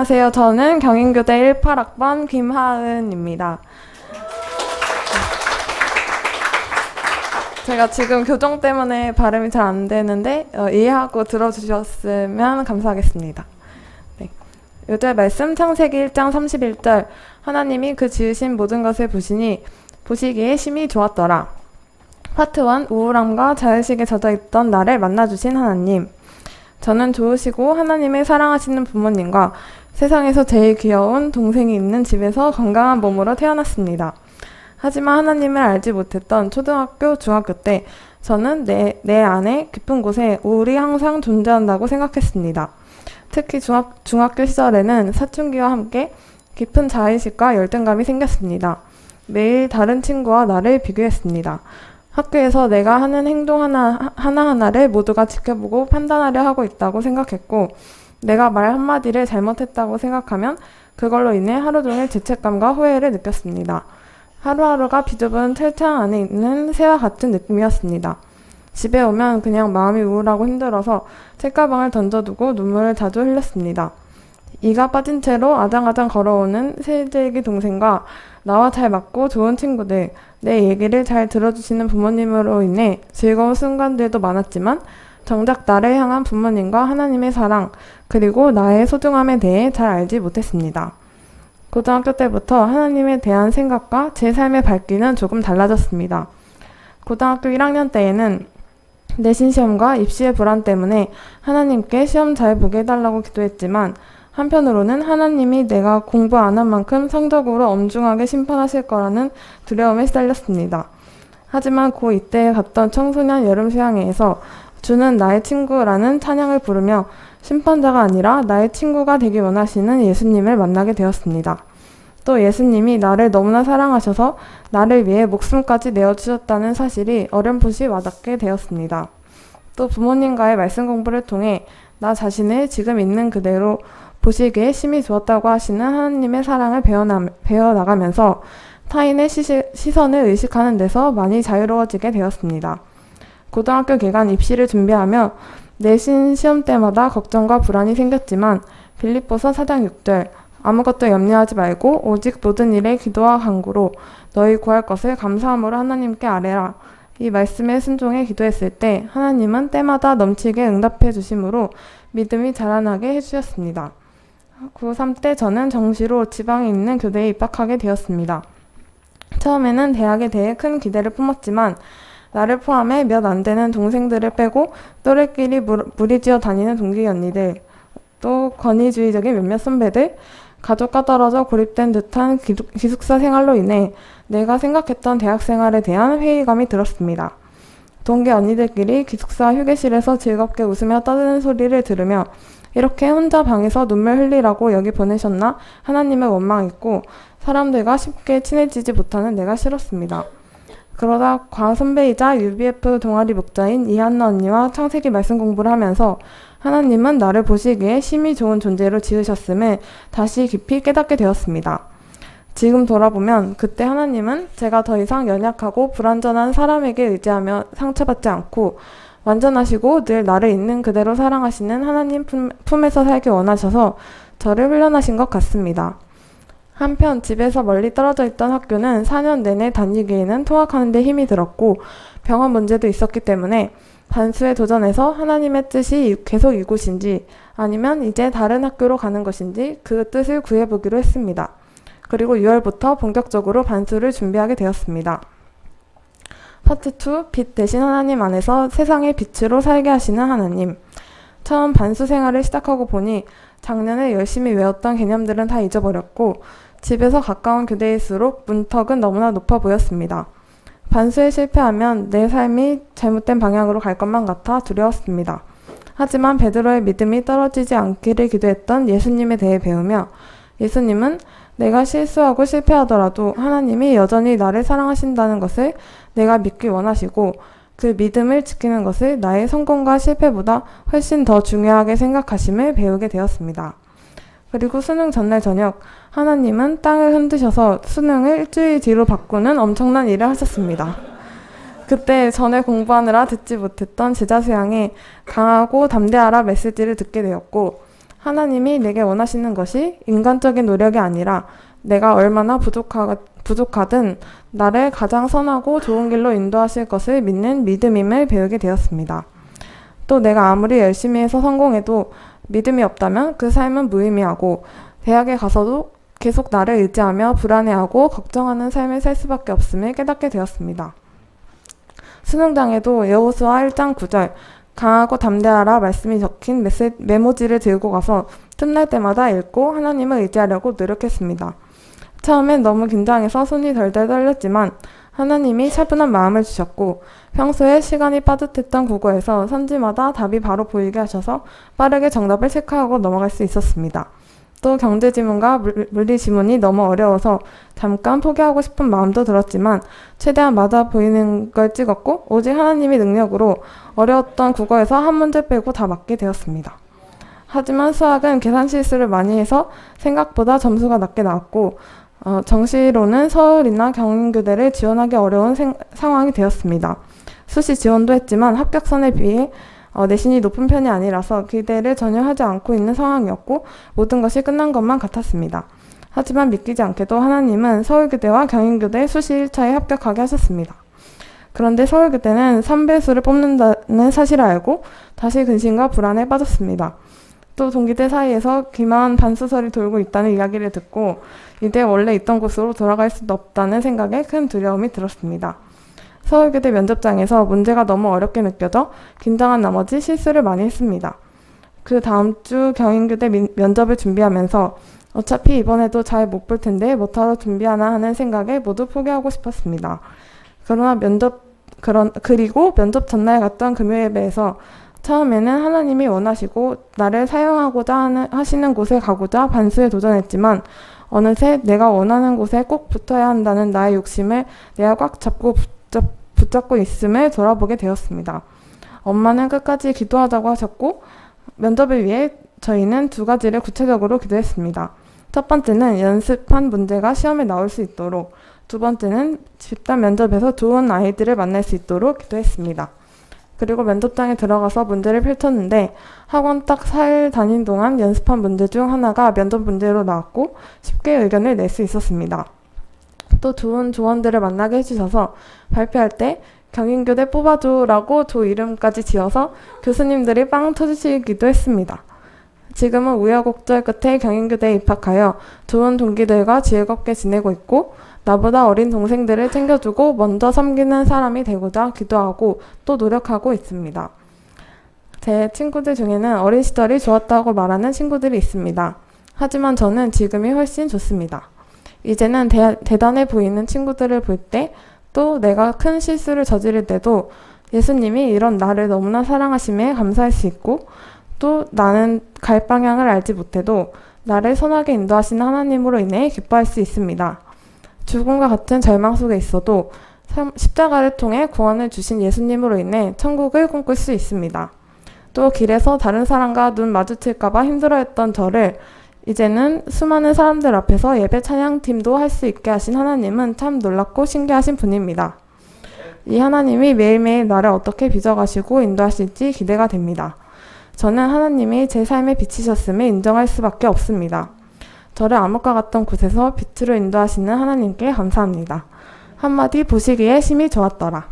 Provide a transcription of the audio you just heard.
안녕하세요. 저는 경인교대 18학번 김하은입니다. 제가 지금 교정 때문에 발음이 잘 안 되는데 이해하고 들어주셨으면 감사하겠습니다. 네. 요절 말씀 창세기 1장 31절 하나님이 그 지으신 모든 것을 보시기에 심히 좋았더라. 파트 1 우울함과 자의식에 젖어있던 나를 만나주신 하나님. 저는 좋으시고 하나님을 사랑하시는 부모님과 세상에서 제일 귀여운 동생이 있는 집에서 건강한 몸으로 태어났습니다. 하지만 하나님을 알지 못했던 초등학교, 중학교 때 저는 내 안에 깊은 곳에 우울이 항상 존재한다고 생각했습니다. 특히 중학교 시절에는 사춘기와 함께 깊은 자의식과 열등감이 생겼습니다. 매일 다른 친구와 나를 비교했습니다. 학교에서 내가 하는 행동 하나하나를 모두가 지켜보고 판단하려 하고 있다고 생각했고, 내가 말 한마디를 잘못했다고 생각하면 그걸로 인해 하루 종일 죄책감과 후회를 느꼈습니다. 하루하루가 비좁은 철창 안에 있는 새와 같은 느낌이었습니다. 집에 오면 그냥 마음이 우울하고 힘들어서 책가방을 던져두고 눈물을 자주 흘렸습니다. 이가 빠진 채로 아장아장 걸어오는 세제기 동생과 나와 잘 맞고 좋은 친구들, 내 얘기를 잘 들어주시는 부모님으로 인해 즐거운 순간들도 많았지만 정작 나를 향한 부모님과 하나님의 사랑, 그리고 나의 소중함에 대해 잘 알지 못했습니다. 고등학교 때부터 하나님에 대한 생각과 제 삶의 밝기는 조금 달라졌습니다. 고등학교 1학년 때에는 내신 시험과 입시의 불안 때문에 하나님께 시험 잘 보게 해달라고 기도했지만, 한편으로는 하나님이 내가 공부 안 한 만큼 성적으로 엄중하게 심판하실 거라는 두려움에 시달렸습니다. 하지만 고2 때 갔던 청소년 여름 수양회에서 주는 나의 친구라는 찬양을 부르며 심판자가 아니라 나의 친구가 되기 원하시는 예수님을 만나게 되었습니다. 또 예수님이 나를 너무나 사랑하셔서 나를 위해 목숨까지 내어주셨다는 사실이 어렴풋이 와닿게 되었습니다. 또 부모님과의 말씀 공부를 통해 나 자신을 지금 있는 그대로 보시기에 심히 좋았다고 하시는 하나님의 사랑을 배워나가면서 타인의 시선을 의식하는 데서 많이 자유로워지게 되었습니다. 고등학교 기간 입시를 준비하며 내신 시험 때마다 걱정과 불안이 생겼지만 빌립보서 4장 6절 아무것도 염려하지 말고 오직 모든 일에 기도와 간구로 너희 구할 것을 감사함으로 하나님께 아뢰라. 이 말씀에 순종해 기도했을 때 하나님은 때마다 넘치게 응답해 주심으로 믿음이 자라나게 해주셨습니다. 고3 때 저는 정시로 지방에 있는 교대에 입학하게 되었습니다. 처음에는 대학에 대해 큰 기대를 품었지만 나를 포함해 몇 안 되는 동생들을 빼고 또래끼리 무리지어 다니는 동기 언니들, 또 권위주의적인 몇몇 선배들, 가족과 떨어져 고립된 듯한 기숙사 생활로 인해 내가 생각했던 대학 생활에 대한 회의감이 들었습니다. 동기 언니들끼리 기숙사 휴게실에서 즐겁게 웃으며 떠드는 소리를 들으며 이렇게 혼자 방에서 눈물 흘리라고 여기 보내셨나 하나님을 원망했고 사람들과 쉽게 친해지지 못하는 내가 싫었습니다. 그러다 과선배이자 UBF 동아리 목자인 이한나 언니와 창세기 말씀 공부를 하면서 하나님은 나를 보시기에 심히 좋은 존재로 지으셨음을 다시 깊이 깨닫게 되었습니다. 지금 돌아보면 그때 하나님은 제가 더 이상 연약하고 불완전한 사람에게 의지하며 상처받지 않고 완전하시고 늘 나를 있는 그대로 사랑하시는 하나님 품에서 살기 원하셔서 저를 훈련하신 것 같습니다. 한편 집에서 멀리 떨어져 있던 학교는 4년 내내 다니기에는 통학하는 데 힘이 들었고 병원 문제도 있었기 때문에 반수에 도전해서 하나님의 뜻이 계속 이곳인지 아니면 이제 다른 학교로 가는 것인지 그 뜻을 구해보기로 했습니다. 그리고 6월부터 본격적으로 반수를 준비하게 되었습니다. 파트 2, 빛 대신 하나님 안에서 세상의 빛으로 살게 하시는 하나님. 처음 반수 생활을 시작하고 보니 작년에 열심히 외웠던 개념들은 다 잊어버렸고 집에서 가까운 교대일수록 문턱은 너무나 높아 보였습니다. 반수에 실패하면 내 삶이 잘못된 방향으로 갈 것만 같아 두려웠습니다. 하지만 베드로의 믿음이 떨어지지 않기를 기도했던 예수님에 대해 배우며 예수님은 내가 실수하고 실패하더라도 하나님이 여전히 나를 사랑하신다는 것을 내가 믿기 원하시고 그 믿음을 지키는 것을 나의 성공과 실패보다 훨씬 더 중요하게 생각하심을 배우게 되었습니다. 그리고 수능 전날 저녁 하나님은 땅을 흔드셔서 수능을 일주일 뒤로 바꾸는 엄청난 일을 하셨습니다. 그때 전에 공부하느라 듣지 못했던 제자 수양에 강하고 담대하라 메시지를 듣게 되었고 하나님이 내게 원하시는 것이 인간적인 노력이 아니라 내가 얼마나 부족하든 나를 가장 선하고 좋은 길로 인도하실 것을 믿는 믿음임을 배우게 되었습니다. 또 내가 아무리 열심히 해서 성공해도 믿음이 없다면 그 삶은 무의미하고 대학에 가서도 계속 나를 의지하며 불안해하고 걱정하는 삶을 살 수밖에 없음을 깨닫게 되었습니다. 수능장에도 여호수아 1장 9절 강하고 담대하라 말씀이 적힌 메모지를 들고 가서 틈날 때마다 읽고 하나님을 의지하려고 노력했습니다. 처음엔 너무 긴장해서 손이 덜덜 떨렸지만 하나님이 차분한 마음을 주셨고 평소에 시간이 빠듯했던 국어에서 선지마다 답이 바로 보이게 하셔서 빠르게 정답을 체크하고 넘어갈 수 있었습니다. 또 경제지문과 물리지문이 너무 어려워서 잠깐 포기하고 싶은 마음도 들었지만 최대한 맞아 보이는 걸 찍었고 오직 하나님의 능력으로 어려웠던 국어에서 한 문제 빼고 다 맞게 되었습니다. 하지만 수학은 계산 실수를 많이 해서 생각보다 점수가 낮게 나왔고 정시로는 서울이나 경인교대를 지원하기 어려운 상황이 되었습니다. 수시 지원도 했지만 합격선에 비해 내신이 높은 편이 아니라서 기대를 전혀 하지 않고 있는 상황이었고 모든 것이 끝난 것만 같았습니다. 하지만 믿기지 않게도 하나님은 서울교대와 경인교대 수시 1차에 합격하게 하셨습니다. 그런데 서울교대는 3배수를 뽑는다는 사실을 알고 다시 근심과 불안에 빠졌습니다. 또 동기들 사이에서 기만 반수설이 돌고 있다는 이야기를 듣고 이제 원래 있던 곳으로 돌아갈 수도 없다는 생각에 큰 두려움이 들었습니다. 서울교대 면접장에서 문제가 너무 어렵게 느껴져 긴장한 나머지 실수를 많이 했습니다. 그 다음 주 경인교대 면접을 준비하면서 어차피 이번에도 잘 못 볼 텐데 못하러 준비하나 하는 생각에 모두 포기하고 싶었습니다. 그리고 면접 전날 갔던 금요예배에서 처음에는 하나님이 원하시고 나를 사용하고자 하시는 곳에 가고자 반수에 도전했지만 어느새 내가 원하는 곳에 꼭 붙어야 한다는 나의 욕심을 내가 꽉 잡고 붙잡고 있음을 돌아보게 되었습니다. 엄마는 끝까지 기도하자고 하셨고 면접을 위해 저희는 2가지를 구체적으로 기도했습니다. 첫 번째는 연습한 문제가 시험에 나올 수 있도록, 두 번째는 집단 면접에서 좋은 아이들을 만날 수 있도록 기도했습니다. 그리고 면접장에 들어가서 문제를 펼쳤는데 학원 딱 4일 다닌 동안 연습한 문제 중 하나가 면접 문제로 나왔고 쉽게 의견을 낼 수 있었습니다. 또 좋은 조원들을 만나게 해주셔서 발표할 때 경인교대 뽑아줘라고 조 이름까지 지어서 교수님들이 빵 터주시기도 했습니다. 지금은 우여곡절 끝에 경인교대에 입학하여 좋은 동기들과 즐겁게 지내고 있고 나보다 어린 동생들을 챙겨주고 먼저 섬기는 사람이 되고자 기도하고 또 노력하고 있습니다. 제 친구들 중에는 어린 시절이 좋았다고 말하는 친구들이 있습니다. 하지만 저는 지금이 훨씬 좋습니다. 이제는 대단해 보이는 친구들을 볼 때 또 내가 큰 실수를 저지를 때도 예수님이 이런 나를 너무나 사랑하심에 감사할 수 있고 또 나는 갈 방향을 알지 못해도 나를 선하게 인도하시는 하나님으로 인해 기뻐할 수 있습니다. 죽음과 같은 절망 속에 있어도 십자가를 통해 구원을 주신 예수님으로 인해 천국을 꿈꿀 수 있습니다. 또 길에서 다른 사람과 눈 마주칠까봐 힘들어했던 저를 이제는 수많은 사람들 앞에서 예배 찬양팀도 할 수 있게 하신 하나님은 참 놀랍고 신기하신 분입니다. 이 하나님이 매일매일 나를 어떻게 빚어가시고 인도하실지 기대가 됩니다. 저는 하나님이 제 삶에 비치셨음을 인정할 수밖에 없습니다. 저를 암흑과 같던 곳에서 빛으로 인도하시는 하나님께 감사합니다. 한마디 보시기에 심히 좋았더라.